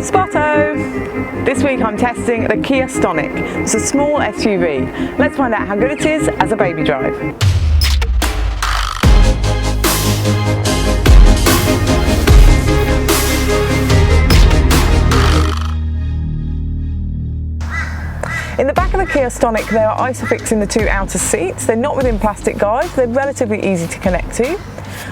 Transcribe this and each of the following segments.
Spotto! This week I'm testing the Kia Stonic. It's a small SUV. Let's find out how good it is as a baby drive. In the back of the Kia Stonic there are Isofix in the two outer seats. They're not within plastic guides, they're relatively easy to connect to.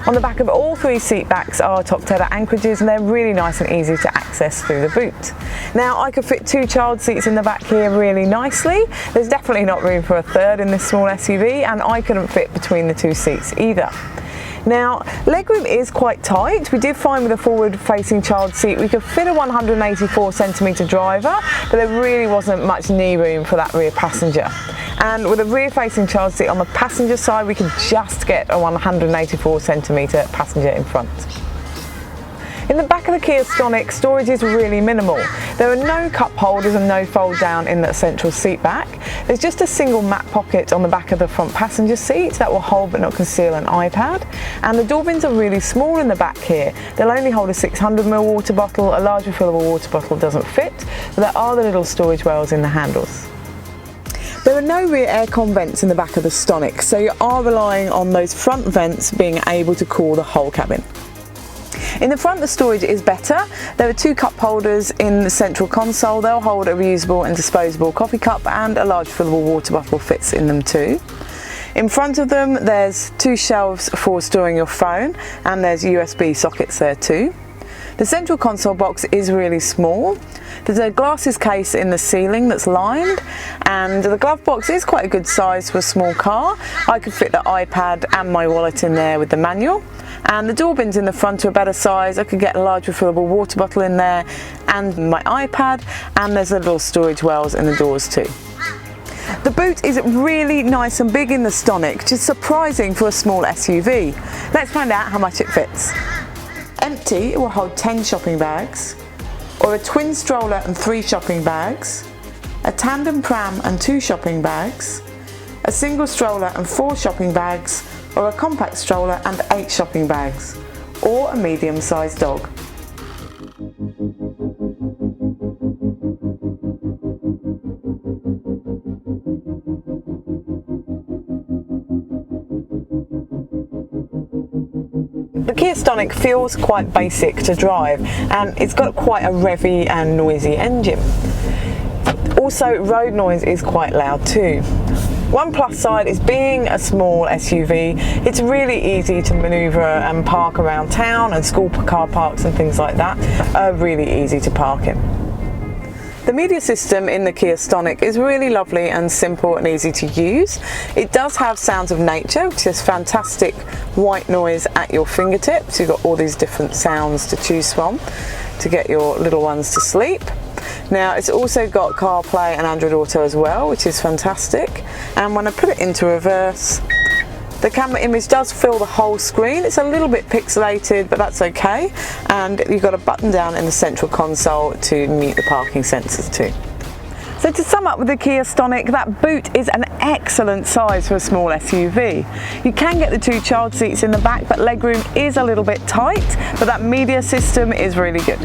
On the back of all three seat backs are top tether anchorages and they're really nice and easy to access through the boot. Now I could fit two child seats in the back here really nicely. There's definitely not room for a third in this small SUV and I couldn't fit between the two seats either. Now, legroom is quite tight. We did find with a forward-facing child seat we could fit a 184cm driver, but there really wasn't much knee room for that rear passenger. And with a rear-facing child seat on the passenger side, we could just get a 184cm passenger in front. In the back of the Kia Stonic, storage is really minimal. There are no cup holders and no fold down in the central seat back. There's just a single map pocket on the back of the front passenger seat that will hold but not conceal an iPad. And the door bins are really small in the back here. They'll only hold a 600ml water bottle. A large refillable water bottle doesn't fit, but there are the little storage wells in the handles. There are no rear aircon vents in the back of the Stonic, so you are relying on those front vents being able to cool the whole cabin. In the front the storage is better. There are two cup holders in the central console. They'll hold a reusable and disposable coffee cup and a large fillable water bottle fits in them too. In front of them there's two shelves for storing your phone and there's USB sockets there too. The central console box is really small. There's a glasses case in the ceiling that's lined and the glove box is quite a good size for a small car. I could fit the iPad and my wallet in there with the manual. And the door bins in the front are a better size. I could get a large refillable water bottle in there and my iPad, and there's little storage wells in the doors too. The boot is really nice and big in the Stonic, which is surprising for a small SUV. Let's find out how much it fits. Empty, it will hold 10 shopping bags, or a twin stroller and 3 shopping bags, a tandem pram and 2 shopping bags, a single stroller and 4 shopping bags, or a compact stroller and 8 shopping bags, or a medium-sized dog. The Kia Stonic feels quite basic to drive and it's got quite a revvy and noisy engine. Also, road noise is quite loud too. One plus side is being a small SUV, it's really easy to manoeuvre and park around town, and school car parks and things like that are really easy to park in. The media system in the Kia Stonic is really lovely and simple and easy to use. It does have sounds of nature, which is fantastic white noise at your fingertips. You've got all these different sounds to choose from to get your little ones to sleep. Now it's also got CarPlay and Android Auto as well, which is fantastic. And when I put it into reverse, the camera image does fill the whole screen. It's a little bit pixelated, but that's okay. And you've got a button down in the central console to mute the parking sensors too. So to sum up with the Kia Stonic, that boot is an excellent size for a small SUV. You can get the 2 child seats in the back, but legroom is a little bit tight, but that media system is really good.